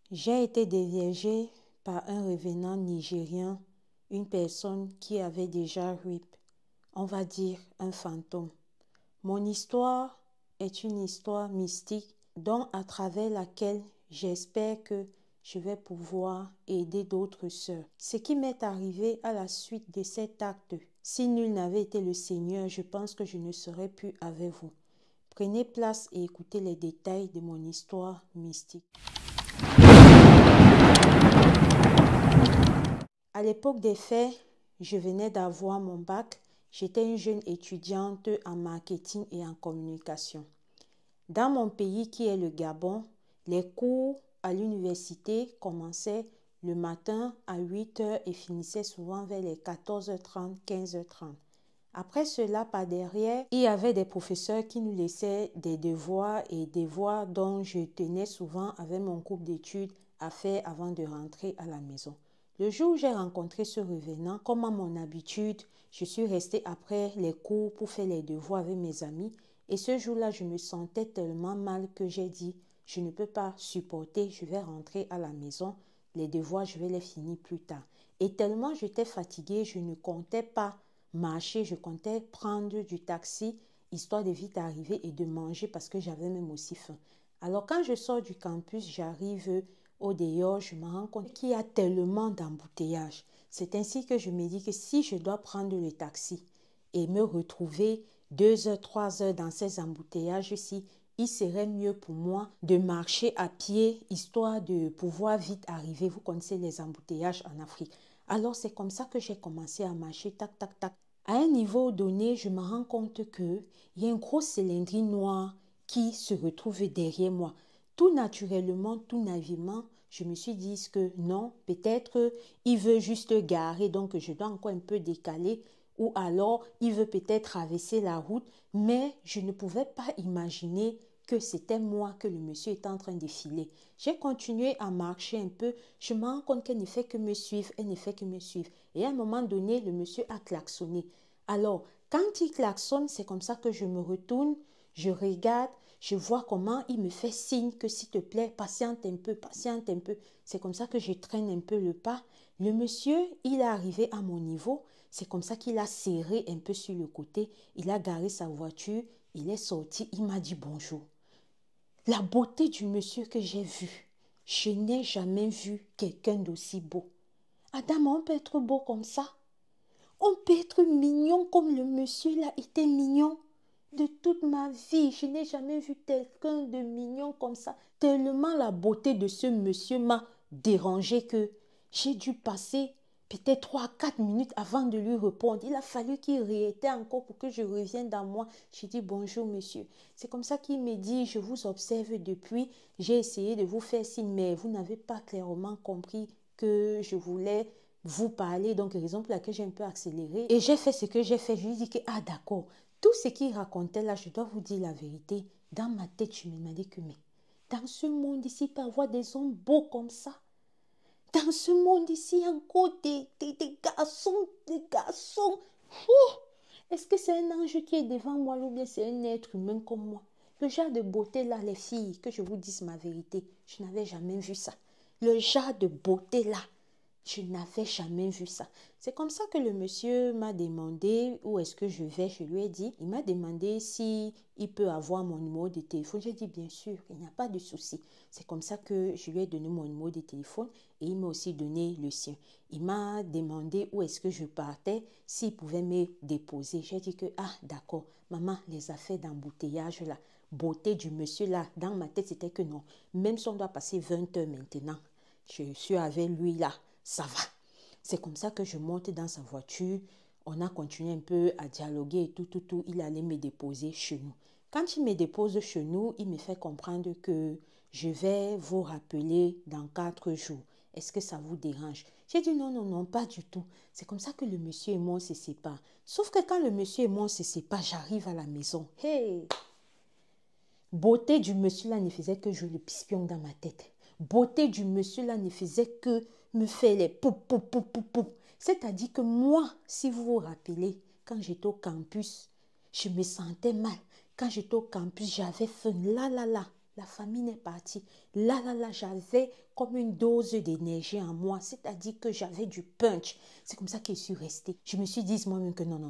J'ai été déviégée par un revenant nigérien, une personne qui avait déjà RIP, on va dire un fantôme. Mon histoire est une histoire mystique dont à travers laquelle j'espère que je vais pouvoir aider d'autres sœurs. Ce qui m'est arrivé à la suite de cet acte, si nul n'avait été le Seigneur, je pense que je ne serais plus avec vous. Prenez place et écoutez les détails de mon histoire mystique. À l'époque des faits, je venais d'avoir mon bac. J'étais une jeune étudiante en marketing et en communication. Dans mon pays qui est le Gabon, les cours à l'université commençaient le matin à 8 h et finissaient souvent vers les 14h30, 15h30. Après cela, par derrière, il y avait des professeurs qui nous laissaient des devoirs et des devoirs dont je tenais souvent avec mon groupe d'études à faire avant de rentrer à la maison. Le jour où j'ai rencontré ce revenant, comme à mon habitude, je suis restée après les cours pour faire les devoirs avec mes amis. Et ce jour-là, je me sentais tellement mal que j'ai dit, je ne peux pas supporter, je vais rentrer à la maison. Les devoirs, je vais les finir plus tard. Et tellement j'étais fatiguée, je ne comptais pas marcher, je comptais prendre du taxi, histoire de vite arriver et de manger parce que j'avais même aussi faim. Alors quand je sors du campus, j'arrive au dehors, je me rends compte qu'il y a tellement d'embouteillages. C'est ainsi que je me dis que si je dois prendre le taxi et me retrouver 2 heures, 3 heures dans ces embouteillages-ci, il serait mieux pour moi de marcher à pied, histoire de pouvoir vite arriver. Vous connaissez les embouteillages en Afrique. Alors c'est comme ça que j'ai commencé à marcher, tac, tac, tac. À un niveau donné, je me rends compte qu'il y a une grosse cylindrée noire qui se retrouve derrière moi. Tout naturellement, tout naïvement, je me suis dit que non, peut-être il veut juste garer, donc je dois encore un peu décaler, ou alors il veut peut-être traverser la route, mais je ne pouvais pas imaginer que c'était moi que le monsieur était en train de filer. J'ai continué à marcher un peu, je me rends compte qu'elle ne fait que me suivre, elle ne fait que me suivre. Et à un moment donné, le monsieur a klaxonné. Alors, quand il klaxonne, c'est comme ça que je me retourne, je regarde, je vois comment il me fait signe que s'il te plaît, patiente un peu, patiente un peu. C'est comme ça que je traîne un peu le pas. Le monsieur, il est arrivé à mon niveau. C'est comme ça qu'il a serré un peu sur le côté. Il a garé sa voiture. Il est sorti. Il m'a dit bonjour. La beauté du monsieur que j'ai vu. Je n'ai jamais vu quelqu'un d'aussi beau. Adam, on peut être beau comme ça. On peut être mignon comme le monsieur là était mignon. De toute ma vie, je n'ai jamais vu quelqu'un de mignon comme ça. Tellement la beauté de ce monsieur m'a dérangé que j'ai dû passer peut-être 3 à 4 minutes avant de lui répondre. Il a fallu qu'il réétait encore pour que je revienne dans moi. J'ai dit bonjour monsieur. C'est comme ça qu'il me dit, je vous observe depuis. J'ai essayé de vous faire signe, mais vous n'avez pas clairement compris que je voulais vous parler. Donc, raison pour laquelle j'ai un peu accéléré. Et j'ai fait ce que j'ai fait. Je lui ai dit que, ah d'accord, tout ce qu'il racontait là, je dois vous dire la vérité. Dans ma tête, je me demandais que, mais dans ce monde ici, il peut y avoir des hommes beaux comme ça. Dans ce monde ici, encore des garçons, des garçons. Est-ce que c'est un ange qui est devant moi ou bien c'est un être humain comme moi? Le genre de beauté là, les filles, que je vous dise ma vérité, je n'avais jamais vu ça. Le genre de beauté là, je n'avais jamais vu ça. C'est comme ça que le monsieur m'a demandé où est-ce que je vais. Je lui ai dit, il m'a demandé si il peut avoir mon numéro de téléphone. J'ai dit bien sûr, il n'y a pas de souci. C'est comme ça que je lui ai donné mon numéro de téléphone et il m'a aussi donné le sien. Il m'a demandé où est-ce que je partais, s'il pouvait me déposer. J'ai dit que, ah d'accord, maman, les affaires d'embouteillage là, beauté du monsieur là, dans ma tête c'était que non. Même si on doit passer 20 heures maintenant, je suis avec lui là. Ça va. C'est comme ça que je monte dans sa voiture. On a continué un peu à dialoguer et tout. Il allait me déposer chez nous. Quand il me dépose chez nous, il me fait comprendre que je vais vous rappeler dans 4 jours. Est-ce que ça vous dérange? J'ai dit non, pas du tout. C'est comme ça que le monsieur et moi on se séparent. Sauf que quand le monsieur et moi on se séparent, j'arrive à la maison. Hey! Beauté du monsieur là ne faisait que jouer le pispion dans ma tête. Beauté du monsieur là ne faisait que me faire les pou. C'est-à-dire que moi, si vous vous rappelez, quand j'étais au campus, je me sentais mal. Quand j'étais au campus, j'avais faim. Là. La famine est partie. Là, j'avais comme une dose d'énergie en moi. C'est-à-dire que j'avais du punch. C'est comme ça que je suis restée. Je me suis dit moi-même que non.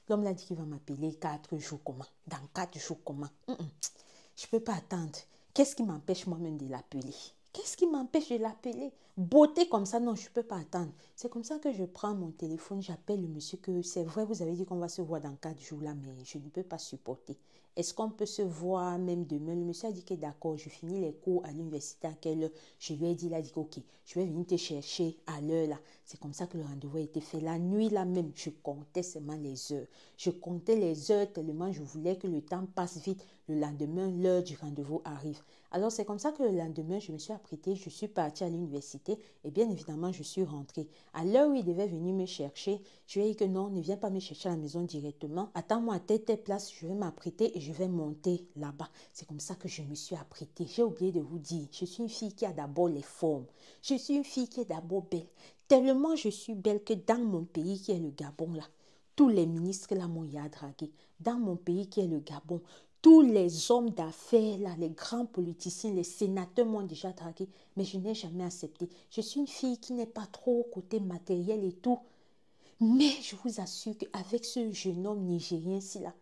L'homme l'a dit qu'il va m'appeler 4 jours comment? Dans 4 jours comment? Je ne peux pas attendre. Qu'est-ce qui m'empêche moi-même de l'appeler? Qu'est-ce qui m'empêche de l'appeler? Beauté comme ça, non, je ne peux pas attendre. C'est comme ça que je prends mon téléphone, j'appelle le monsieur que c'est vrai, vous avez dit qu'on va se voir dans 4 jours là, mais je ne peux pas supporter. Est-ce qu'on peut se voir même demain? Le monsieur a dit que d'accord, je finis les cours à l'université à quelle heure? Je lui ai dit, il a dit ok, je vais venir te chercher à l'heure là. C'est comme ça que le rendez-vous a été fait. La nuit là même, je comptais seulement les heures. Je comptais les heures tellement je voulais que le temps passe vite. Le lendemain, l'heure du rendez-vous arrive. Alors c'est comme ça que le lendemain, je me suis apprêtée, je suis partie à l'université et bien évidemment, je suis rentrée. À l'heure où il devait venir me chercher, je lui ai dit que non, ne viens pas me chercher à la maison directement. Attends-moi à telle place, je vais m'apprêter et je vais monter là-bas. C'est comme ça que je me suis apprêtée. J'ai oublié de vous dire, je suis une fille qui a d'abord les formes. Je suis une fille qui est d'abord belle. Tellement je suis belle que dans mon pays qui est le Gabon là, tous les ministres là m'ont dragué. Dans mon pays qui est le Gabon, tous les hommes d'affaires, là, les grands politiciens, les sénateurs m'ont déjà dragué, mais je n'ai jamais accepté. Je suis une fille qui n'est pas trop côté matériel et tout. Mais je vous assure qu'avec ce jeune homme nigérien-ci, là,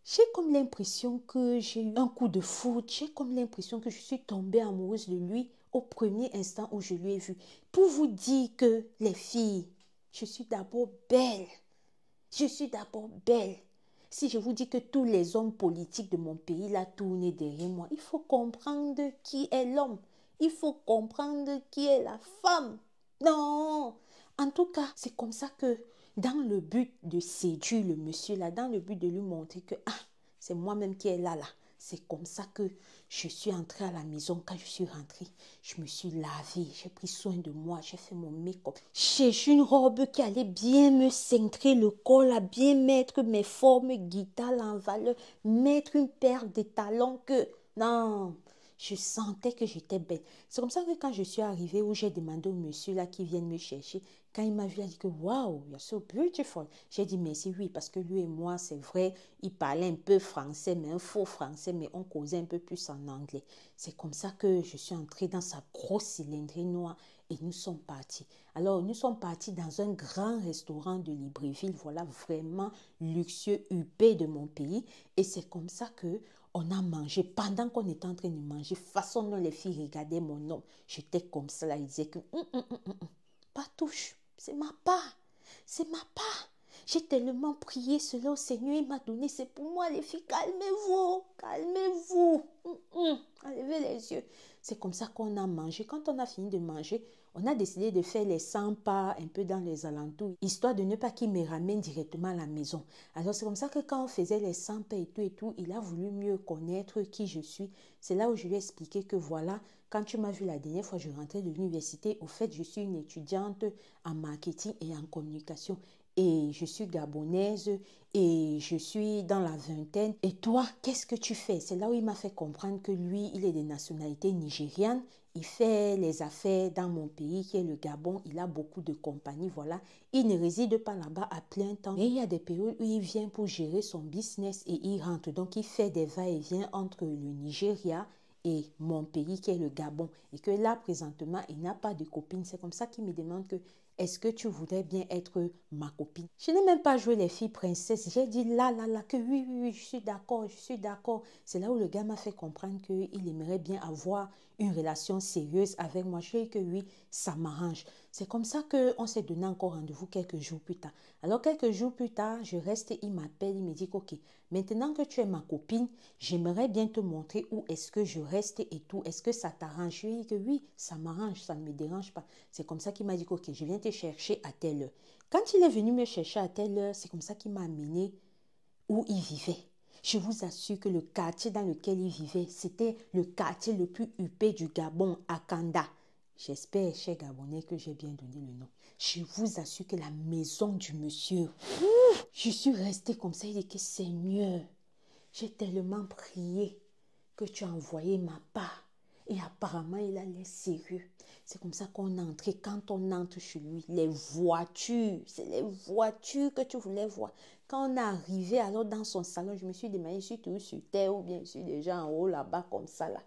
j'ai comme l'impression que j'ai eu un coup de foudre. J'ai comme l'impression que je suis tombée amoureuse de lui au premier instant où je lui ai vu. Pour vous dire que les filles, je suis d'abord belle. Je suis d'abord belle. Si je vous dis que tous les hommes politiques de mon pays là tournent derrière moi, il faut comprendre qui est l'homme. Il faut comprendre qui est la femme. Non. En tout cas, c'est comme ça que dans le but de séduire le monsieur là, dans le but de lui montrer que c'est moi-même qui est là. C'est comme ça que je suis entrée à la maison. Quand je suis rentrée, je me suis lavée, j'ai pris soin de moi, j'ai fait mon make-up. J'ai une robe qui allait bien me cintrer le col, à bien mettre mes formes guitales en valeur, mettre une paire de talons que... Non, je sentais que j'étais belle. C'est comme ça que quand je suis arrivée, où j'ai demandé au monsieur là qui vient me chercher, quand il m'a vu, il a dit que wow, you're so beautiful. J'ai dit merci, oui, parce que lui et moi, c'est vrai, il parlait un peu français, mais un faux français, mais on causait un peu plus en anglais. C'est comme ça que je suis entrée dans sa grosse cylindrée noire et nous sommes partis. Alors, nous sommes partis dans un grand restaurant de Libreville, voilà, vraiment luxueux, huppé de mon pays. Et c'est comme ça que on a mangé. Pendant qu'on était en train de manger, façon dont les filles regardaient mon homme, j'étais comme ça, là, ils disaient que pas touche, c'est ma part, c'est ma part. J'ai tellement prié cela au Seigneur, il m'a donné, c'est pour moi les filles, calmez-vous, calmez-vous, enlevez les yeux. C'est comme ça qu'on a mangé. Quand on a fini de manger, on a décidé de faire les 100 pas un peu dans les alentours, histoire de ne pas qu'il me ramène directement à la maison. Alors c'est comme ça que quand on faisait les 100 pas et tout, il a voulu mieux connaître qui je suis. C'est là où je lui ai expliqué que voilà, quand tu m'as vu la dernière fois, je rentrais de l'université. Au fait, je suis une étudiante en marketing et en communication. Et je suis gabonaise et je suis dans la vingtaine. Et toi, qu'est-ce que tu fais? C'est là où il m'a fait comprendre que lui, il est de nationalité nigériane. Il fait les affaires dans mon pays qui est le Gabon. Il a beaucoup de compagnies, voilà. Il ne réside pas là-bas à plein temps. Mais il y a des périodes où il vient pour gérer son business et il rentre. Donc, il fait des va-et-vient entre le Nigeria et mon pays qui est le Gabon. Et que là, présentement, il n'a pas de copine. C'est comme ça qu'il me demande que est-ce que tu voudrais bien être ma copine? Je n'ai même pas joué les filles princesses. J'ai dit là, que oui, je suis d'accord, je suis d'accord. C'est là où le gars m'a fait comprendre qu'il aimerait bien avoir une relation sérieuse avec moi. Je lui ai dit que oui, ça m'arrange. C'est comme ça qu'on s'est donné encore rendez-vous quelques jours plus tard. Alors, quelques jours plus tard, je reste, il m'appelle, il me dit ok, maintenant que tu es ma copine, j'aimerais bien te montrer où est-ce que je reste et tout. Est-ce que ça t'arrange? Je lui ai dit que oui, ça m'arrange, ça ne me dérange pas. C'est comme ça qu'il m'a dit ok, je viens te chercher à telle heure. Quand il est venu me chercher à telle heure, c'est comme ça qu'il m'a amené où il vivait. Je vous assure que le quartier dans lequel il vivait, c'était le quartier le plus huppé du Gabon, à Kanda. J'espère, cher Gabonais, que j'ai bien donné le nom. Je vous assure que la maison du monsieur, je suis restée comme ça, il dit que Seigneur, j'ai tellement prié que tu as envoyé ma part. Et apparemment, il a l'air sérieux. C'est comme ça qu'on est entré. Quand on entre chez lui, les voitures, c'est les voitures que tu voulais voir. Quand on est arrivé alors dans son salon, je me suis demandé si tu es sur terre ou bien je suis déjà en haut là-bas comme ça là.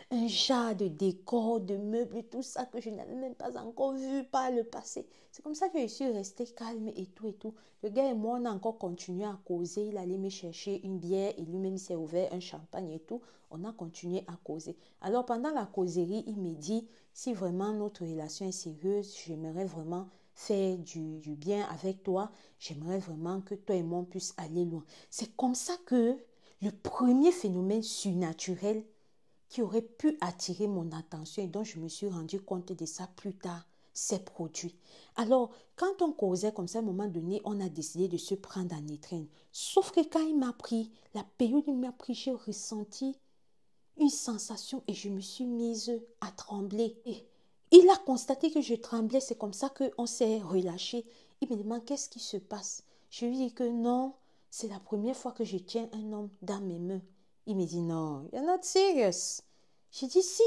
un genre de décor, de meubles, tout ça que je n'avais même pas encore vu par le passé. C'est comme ça que je suis restée calme et tout et tout. Le gars et moi, on a encore continué à causer. Il allait me chercher une bière et lui-même s'est ouvert un champagne et tout. On a continué à causer. Alors pendant la causerie, il me dit, si vraiment notre relation est sérieuse, j'aimerais vraiment faire du bien avec toi. J'aimerais vraiment que toi et moi on puisse aller loin. C'est comme ça que le premier phénomène surnaturel qui aurait pu attirer mon attention et dont je me suis rendu compte de ça plus tard, s'est produit. Alors, quand on causait comme ça, à un moment donné, on a décidé de se prendre en étreinte. Sauf que quand il m'a pris, la période où il m'a pris, j'ai ressenti une sensation et je me suis mise à trembler. Et il a constaté que je tremblais, c'est comme ça qu'on s'est relâché. Il me demande qu'est-ce qui se passe. Je lui dis que non, c'est la première fois que je tiens un homme dans mes mains. Il me dit non, you're not serious. J'ai dit si,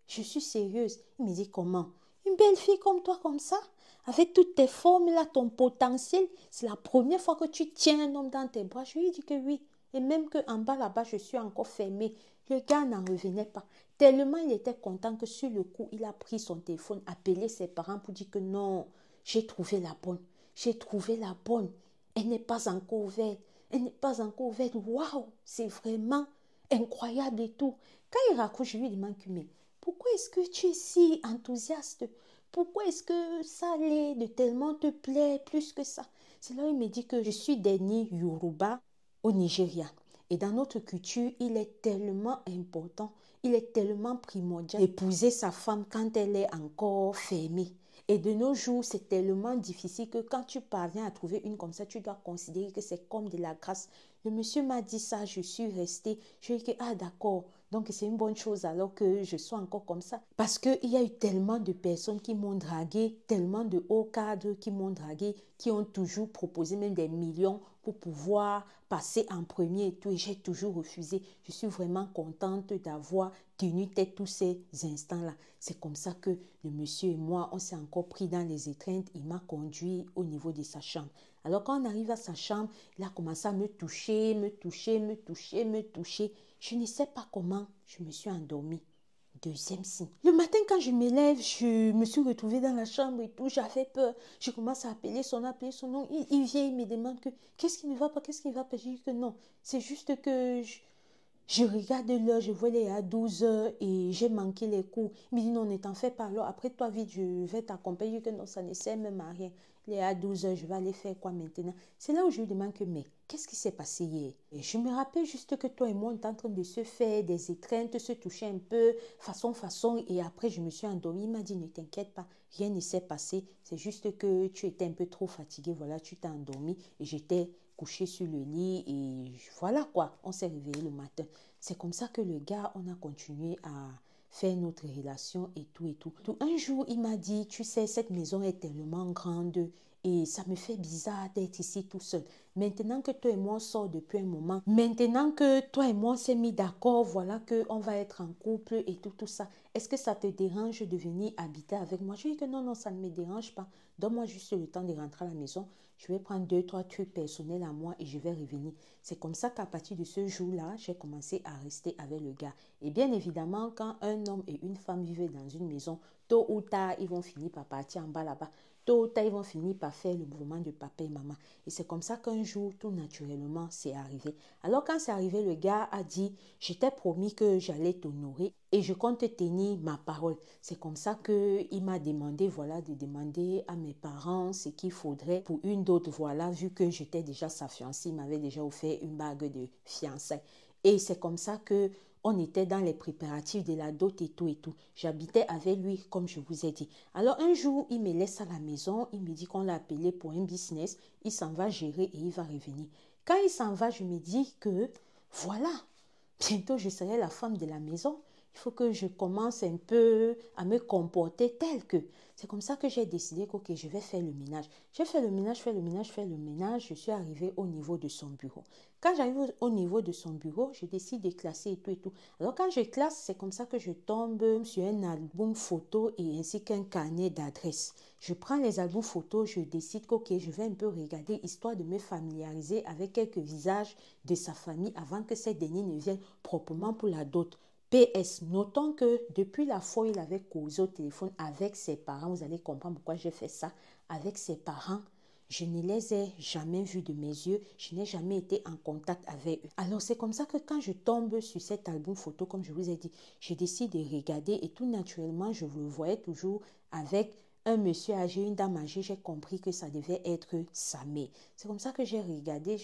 je suis sérieuse. Il me dit comment? Une belle fille comme toi, comme ça, avec toutes tes formes là, ton potentiel, c'est la première fois que tu tiens un homme dans tes bras. Je lui ai dit que oui. Et même qu'en bas là-bas, je suis encore fermée. Le gars n'en revenait pas. Tellement il était content que sur le coup, il a pris son téléphone, appelé ses parents pour dire que non, j'ai trouvé la bonne. J'ai trouvé la bonne. Elle n'est pas encore ouverte. Elle n'est pas encore ouverte. Waouh, c'est vraiment incroyable et tout. Quand il raccroche, je lui demande, mais pourquoi est-ce que tu es si enthousiaste? Pourquoi est-ce que ça allait de tellement te plaire plus que ça? C'est là où il me dit que je suis d'ethnie Yoruba au Nigeria. Et dans notre culture, il est tellement important, il est tellement primordial d'épouser sa femme quand elle est encore fermée. Et de nos jours, c'est tellement difficile que quand tu parviens à trouver une comme ça, tu dois considérer que c'est comme de la grâce. Le monsieur m'a dit ça, je suis restée. Je lui ai dit, ah d'accord, donc c'est une bonne chose alors que je sois encore comme ça. Parce qu'il y a eu tellement de personnes qui m'ont dragué, tellement de hauts cadres qui m'ont dragué, qui ont toujours proposé même des millions pour pouvoir passer en premier et tout. Et j'ai toujours refusé. Je suis vraiment contente d'avoir tenu tête tous ces instants-là. C'est comme ça que le monsieur et moi, on s'est encore pris dans les étreintes. Il m'a conduit au niveau de sa chambre. Alors quand on arrive à sa chambre, il a commencé à me toucher, me toucher, me toucher, me toucher. Je ne sais pas comment je me suis endormie. Deuxième signe. Le matin, quand je me lève, je me suis retrouvée dans la chambre et tout. J'avais peur. Je commence à appeler son nom. Il vient, il me demande que qu'est-ce qui ne va pas, qu'est-ce qui ne va pas. Je dis que non. C'est juste que je regarde l'heure, je vois les à 12 heures et j'ai manqué les cours. Il me dit non, ne t'en fais pas. Alors après toi, vite, je vais t'accompagner. Que non, ça ne sert même à rien. Les à 12 heures, je vais aller faire quoi maintenant? C'est là où je lui demande que mais qu'est-ce qui s'est passé hier? Et je me rappelle juste que toi et moi, on est en train de se faire des étreintes, se toucher un peu, façon. Et après, je me suis endormie. Il m'a dit ne t'inquiète pas, rien ne s'est passé. C'est juste que tu étais un peu trop fatiguée. Voilà, tu t'es endormie et j'étais couché sur le lit et voilà quoi, on s'est réveillé le matin. C'est comme ça que le gars, on a continué à faire notre relation et tout et tout. Un jour, il m'a dit, tu sais, cette maison est tellement grande et ça me fait bizarre d'être ici tout seul. Maintenant que toi et moi on sort depuis un moment, maintenant que toi et moi on s'est mis d'accord, voilà qu'on va être en couple et tout ça, est-ce que ça te dérange de venir habiter avec moi? Je lui ai dit que non, ça ne me dérange pas. Donne-moi juste le temps de rentrer à la maison. Je vais prendre 2, 3 trucs personnels à moi et je vais revenir. C'est comme ça qu'à partir de ce jour-là, j'ai commencé à rester avec le gars. Et bien évidemment, quand un homme et une femme vivent dans une maison, tôt ou tard, ils vont finir par partir en bas là-bas. Tôt ou tard, ils vont finir par faire le mouvement de papa et maman. Et c'est comme ça qu'un jour, tout naturellement, c'est arrivé. Alors quand c'est arrivé, le gars a dit, je t'ai promis que j'allais t'honorer et je compte tenir ma parole. C'est comme ça qu'il m'a demandé, voilà, de demander à mes parents ce qu'il faudrait pour une dot, voilà, vu que j'étais déjà sa fiancée, il m'avait déjà offert une bague de fiançailles. Et c'est comme ça que on était dans les préparatifs de la dot et tout et tout. J'habitais avec lui, comme je vous ai dit. Alors un jour, il me laisse à la maison, il me dit qu'on l'a appelé pour un business, il s'en va gérer et il va revenir. Quand il s'en va, je me dis que, voilà, bientôt je serai la femme de la maison. Il faut que je commence un peu à me comporter tel que. C'est comme ça que j'ai décidé que je vais faire le ménage. J'ai fait le ménage, je suis arrivée au niveau de son bureau. Quand j'arrive au niveau de son bureau, je décide de classer et tout et tout. Alors quand je classe, c'est comme ça que je tombe sur un album photo et ainsi qu'un carnet d'adresses. Je prends les albums photos, je décide que je vais un peu regarder, histoire de me familiariser avec quelques visages de sa famille avant que ces derniers ne viennent proprement pour la dot. PS, notons que depuis la fois où il avait causé au téléphone avec ses parents, vous allez comprendre pourquoi j'ai fait ça, avec ses parents, je ne les ai jamais vus de mes yeux, je n'ai jamais été en contact avec eux. Alors c'est comme ça que quand je tombe sur cet album photo, comme je vous ai dit, je décide de regarder et tout naturellement, je le voyais toujours avec un monsieur âgé, une dame âgée. J'ai compris que ça devait être sa mère. C'est comme ça que j'ai regardé.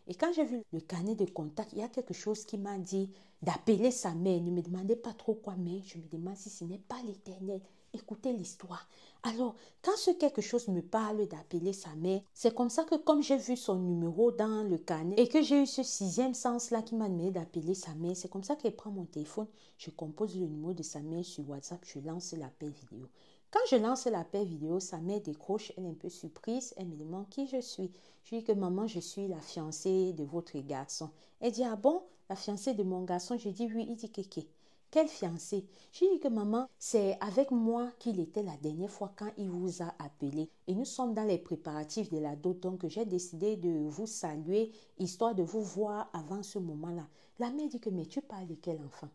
Et quand j'ai vu le carnet de contact, il y a quelque chose qui m'a dit d'appeler sa mère. Ne me demandez pas trop quoi, mais je me demande si ce n'est pas l'Éternel. Écoutez l'histoire. Alors, quand ce quelque chose me parle d'appeler sa mère, c'est comme ça que comme j'ai vu son numéro dans le carnet et que j'ai eu ce sixième sens-là qui m'a demandé d'appeler sa mère, c'est comme ça qu'elle prend mon téléphone, je compose le numéro de sa mère sur WhatsApp, je lance l'appel vidéo. Quand je lance l'appel vidéo, sa mère décroche, elle est un peu surprise, elle me demande qui je suis. Je lui dis que maman, je suis la fiancée de votre garçon. Elle dit, ah bon, la fiancée de mon garçon? Je dis oui, il dit kéké. Quelle fiancée? Je lui dis que maman, c'est avec moi qu'il était la dernière fois quand il vous a appelé. Et nous sommes dans les préparatifs de la dot, donc j'ai décidé de vous saluer, histoire de vous voir avant ce moment-là. La mère dit que, mais tu parles de quel enfant?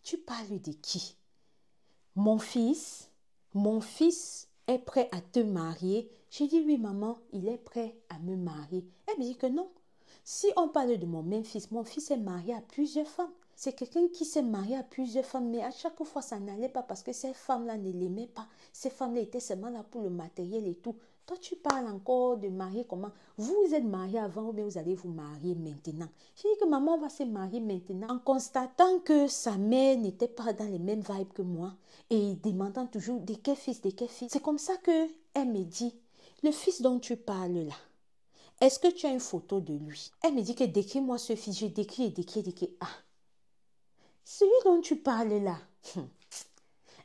Tu parles de qui? Mon fils est prêt à te marier. J'ai dit oui maman, il est prêt à me marier. Elle me dit que non. Si on parle de mon fils est marié à plusieurs femmes. C'est quelqu'un qui s'est marié à plusieurs femmes, mais à chaque fois ça n'allait pas parce que ces femmes-là ne l'aimaient pas. Ces femmes-là étaient seulement là pour le matériel et tout. Toi, tu parles encore de marier comment? Vous êtes marié avant ou bien vous allez vous marier maintenant? J'ai dit que maman va se marier maintenant en constatant que sa mère n'était pas dans les mêmes vibes que moi et demandant toujours de quel fils, de quel fils. C'est comme ça qu'elle me dit, le fils dont tu parles là, est-ce que tu as une photo de lui? Elle me dit que décris-moi ce fils. Je décris. Ah, celui dont tu parles là,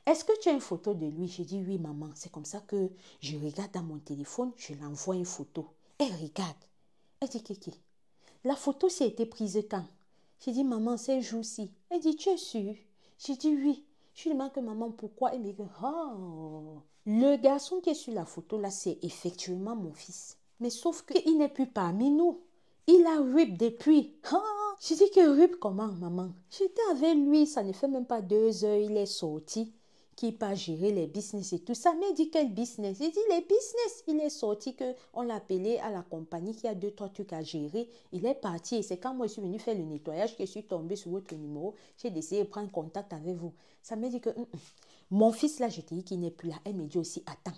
est-ce que tu as une photo de lui? Je dis oui maman. C'est comme ça que je regarde dans mon téléphone, je l'envoie une photo. Elle regarde. Elle dit Kéké, la photo s'est été prise quand? J'ai dit maman, ces jours-ci. Elle dit tu es sûre? J'ai dit oui. Je lui demande que maman pourquoi? Elle me dit oh, le garçon qui est sur la photo là, c'est effectivement mon fils. Mais sauf qu'il n'est plus parmi nous. Il a RIP depuis. Oh, j'ai dit que RIP comment maman? J'étais avec lui, ça ne fait même pas 2 heures, il est sorti. Qui pas gérer les business et tout ça. Mais dit quel business? Il dit les business. Il est sorti que on l'a appelé à la compagnie qui a 2-3 trucs à gérer. Il est parti et c'est quand moi je suis venue faire le nettoyage que je suis tombée sur votre numéro. J'ai décidé de prendre contact avec vous. Ça m'a dit que mon fils là, je t'ai dit qu'il n'est plus là. Elle me dit aussi attends.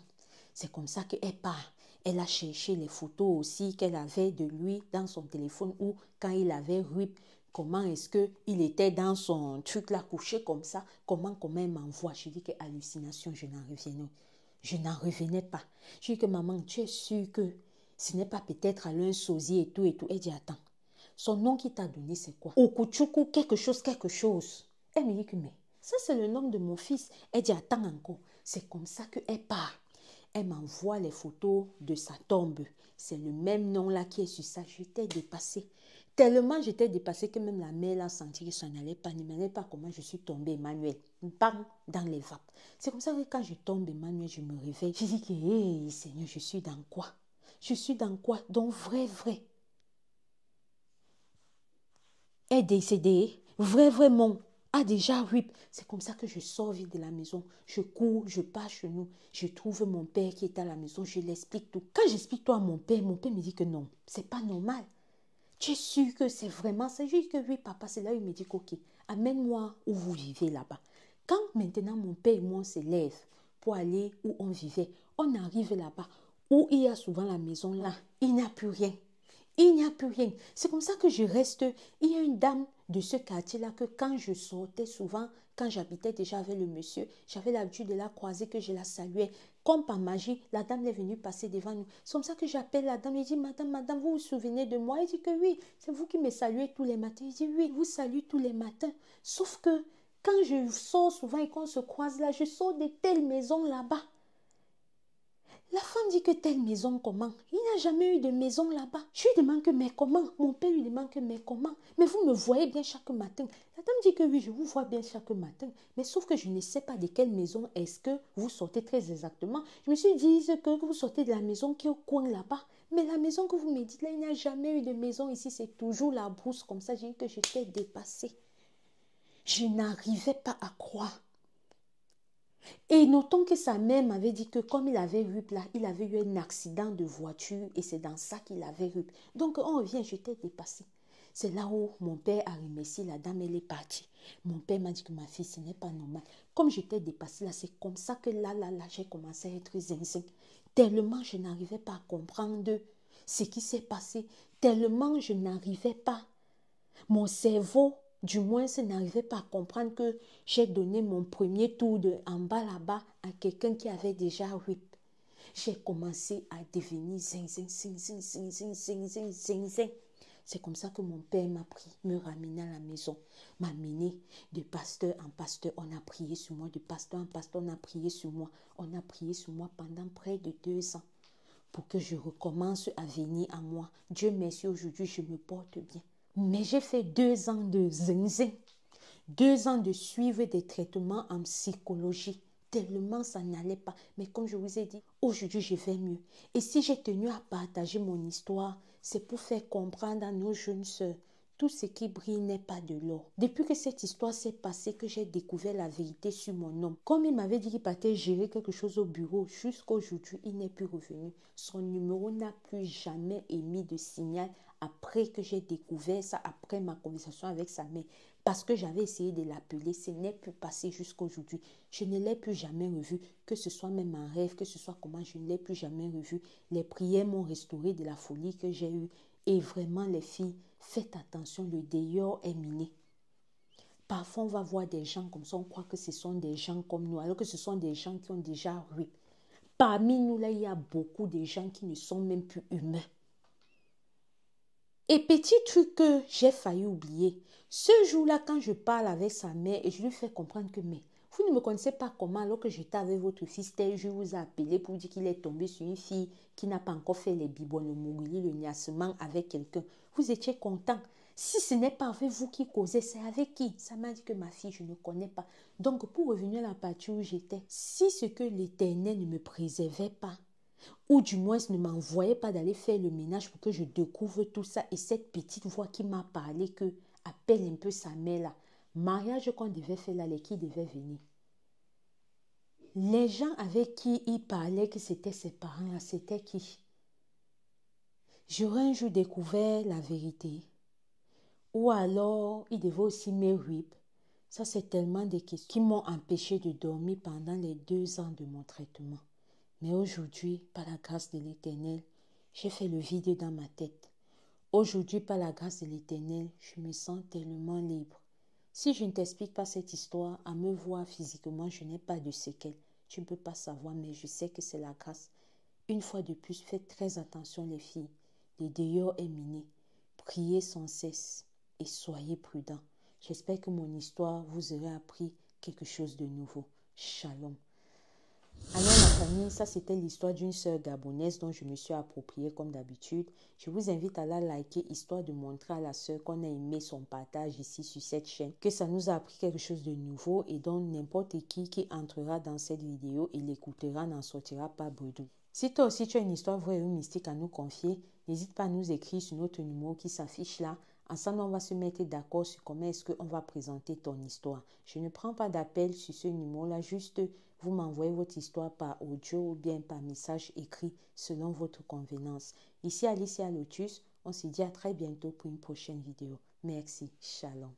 C'est comme ça qu'elle part. Elle a cherché les photos aussi qu'elle avait de lui dans son téléphone ou quand il avait RIP. Comment est-ce qu'il était dans son truc là, couché comme ça? Comment elle m'envoie? Je dis que hallucination, je n'en revenais pas. Je dis que maman, tu es sûre que ce n'est pas peut-être à un sosie et tout et tout. Elle dit attends, son nom qui t'a donné c'est quoi? Okuchuku, quelque chose. Elle me dit que mais ça c'est le nom de mon fils. Elle dit attends encore. C'est comme ça qu'elle part. Elle m'envoie les photos de sa tombe. C'est le même nom là qui est sur ça. J'étais dépassée. Tellement j'étais dépassée que même la mère a senti que ça n'allait pas. Ne m'allait pas comment je suis tombée, Emmanuel. Bam, dans les vapes. C'est comme ça que quand je tombe, Emmanuel, je me réveille. Je dis que, hé, Seigneur, je suis dans quoi? Je suis dans quoi? Donc, vrai. Est décédé. Vraiment. A déjà RIP. C'est comme ça que je sors vite de la maison. Je cours, je pars chez nous. Je trouve mon père qui est à la maison. Je l'explique tout. Quand j'explique tout à mon père me dit que non, c'est pas normal. Tu es sûr que c'est vraiment ça? Je dis que oui, papa, c'est là où il me dit ok, amène-moi où vous vivez là-bas. Quand maintenant mon père et moi on se lève pour aller où on vivait, on arrive là-bas où il y a souvent la maison là, il n'y a plus rien. Il n'y a plus rien. C'est comme ça que je reste. Il y a une dame de ce quartier-là que quand je sortais souvent, quand j'habitais déjà avec le monsieur, j'avais l'habitude de la croiser, que je la saluais. Comme par magie, la dame est venue passer devant nous. C'est comme ça que j'appelle la dame. Elle dit, madame, vous vous souvenez de moi? Elle dit que oui, c'est vous qui me saluez tous les matins. Je dis oui, vous salue tous les matins. Sauf que quand je sors souvent et qu'on se croise là, je sors de telle maison là-bas. La femme dit que telle maison, comment? Il n'y a jamais eu de maison là-bas. Je lui demande que, mais comment? Mon père lui demande que, mais comment? Mais vous me voyez bien chaque matin. La dame dit que oui, je vous vois bien chaque matin. Mais sauf que je ne sais pas de quelle maison est-ce que vous sortez très exactement. Je me suis dit que vous sortez de la maison qui est au coin là-bas. Mais la maison que vous me dites là, il n'y a jamais eu de maison ici. C'est toujours la brousse comme ça. J'ai dit que j'étais dépassée. Je n'arrivais pas à croire. Et notons que sa mère m'avait dit que comme il avait RIP là, il avait eu un accident de voiture et c'est dans ça qu'il avait RIP. Donc on revient, j'étais dépassée. C'est là où mon père a remercié la dame, elle est partie. Mon père m'a dit que ma fille, ce n'est pas normal. Comme j'étais dépassée là, c'est comme ça que là, j'ai commencé à être zinzin. Tellement je n'arrivais pas à comprendre ce qui s'est passé. Tellement je n'arrivais pas. Mon cerveau, du moins, n'arrivait pas à comprendre que j'ai donné mon premier tour de en bas là-bas à quelqu'un qui avait déjà RIP. J'ai commencé à devenir zing, zing, zing, zing, zing, zing, zing, zing, zing, zing. C'est comme ça que mon père m'a pris, me ramener à la maison, m'a mené de pasteur en pasteur. On a prié sur moi, de pasteur en pasteur, on a prié sur moi. On a prié sur moi pendant près de 2 ans pour que je recommence à venir à moi. Dieu merci, aujourd'hui, je me porte bien. Mais j'ai fait 2 ans de zinzin, 2 ans de suivre des traitements en psychologie. Tellement ça n'allait pas. Mais comme je vous ai dit, aujourd'hui je vais mieux. Et si j'ai tenu à partager mon histoire, c'est pour faire comprendre à nos jeunes sœurs, tout ce qui brille n'est pas de l'or. Depuis que cette histoire s'est passée, que j'ai découvert la vérité sur mon homme. Comme il m'avait dit qu'il partait gérer quelque chose au bureau, jusqu'à aujourd'hui, il n'est plus revenu. Son numéro n'a plus jamais émis de signal après que j'ai découvert ça, après ma conversation avec sa mère. Parce que j'avais essayé de l'appeler, ce n'est plus passé jusqu'à aujourd'hui. Je ne l'ai plus jamais revu, que ce soit même en rêve, que ce soit comment, je ne l'ai plus jamais revu. Les prières m'ont restauré de la folie que j'ai eue. Et vraiment, les filles, faites attention, le dehors est miné. Parfois, on va voir des gens comme ça, on croit que ce sont des gens comme nous, alors que ce sont des gens qui ont déjà RIP. Parmi nous, là, il y a beaucoup de gens qui ne sont même plus humains. Et petit truc que j'ai failli oublier, ce jour-là, quand je parle avec sa mère et je lui fais comprendre que, mais vous ne me connaissez pas comment, alors que j'étais avec votre fils, tel jour, vous a appelé pour dire qu'il est tombé sur une fille qui n'a pas encore fait les bibons, le mourili, le niassement avec quelqu'un. Vous étiez content. Si ce n'est pas avec vous qui causez, c'est avec qui? Ça m'a dit que ma fille, je ne connais pas. Donc, pour revenir à la partie où j'étais, si ce que l'Éternel ne me préservait pas, ou du moins ne m'envoyait pas d'aller faire le ménage pour que je découvre tout ça. Et cette petite voix qui m'a parlé que appelle un peu sa mère là, mariage qu'on devait faire là, les qui devaient venir. Les gens avec qui il parlait que c'était ses parents là, c'était qui? J'aurais un jour découvert la vérité. Ou alors, il devait aussi me RIP. Ça, c'est tellement des questions qui m'ont empêché de dormir pendant les 2 ans de mon traitement. Mais aujourd'hui, par la grâce de l'Éternel, j'ai fait le vide dans ma tête. Aujourd'hui, par la grâce de l'Éternel, je me sens tellement libre. Si je ne t'explique pas cette histoire, à me voir physiquement, je n'ai pas de séquelles. Tu ne peux pas savoir, mais je sais que c'est la grâce. Une fois de plus, faites très attention les filles. Le dehors est miné. Priez sans cesse et soyez prudents. J'espère que mon histoire vous aura appris quelque chose de nouveau. Shalom. Alors la famille, ça c'était l'histoire d'une sœur gabonaise dont je me suis appropriée comme d'habitude. Je vous invite à la liker histoire de montrer à la sœur qu'on a aimé son partage ici sur cette chaîne, que ça nous a appris quelque chose de nouveau et dont n'importe qui entrera dans cette vidéo et l'écoutera n'en sortira pas bredouille. Si toi aussi tu as une histoire vraie ou mystique à nous confier, n'hésite pas à nous écrire sur notre numéro qui s'affiche là. Ensemble, on va se mettre d'accord sur comment est-ce qu'on va présenter ton histoire. Je ne prends pas d'appel sur ce numéro-là, juste vous m'envoyez votre histoire par audio ou bien par message écrit selon votre convenance. Ici Alicia Lotus, on se dit à très bientôt pour une prochaine vidéo. Merci, shalom.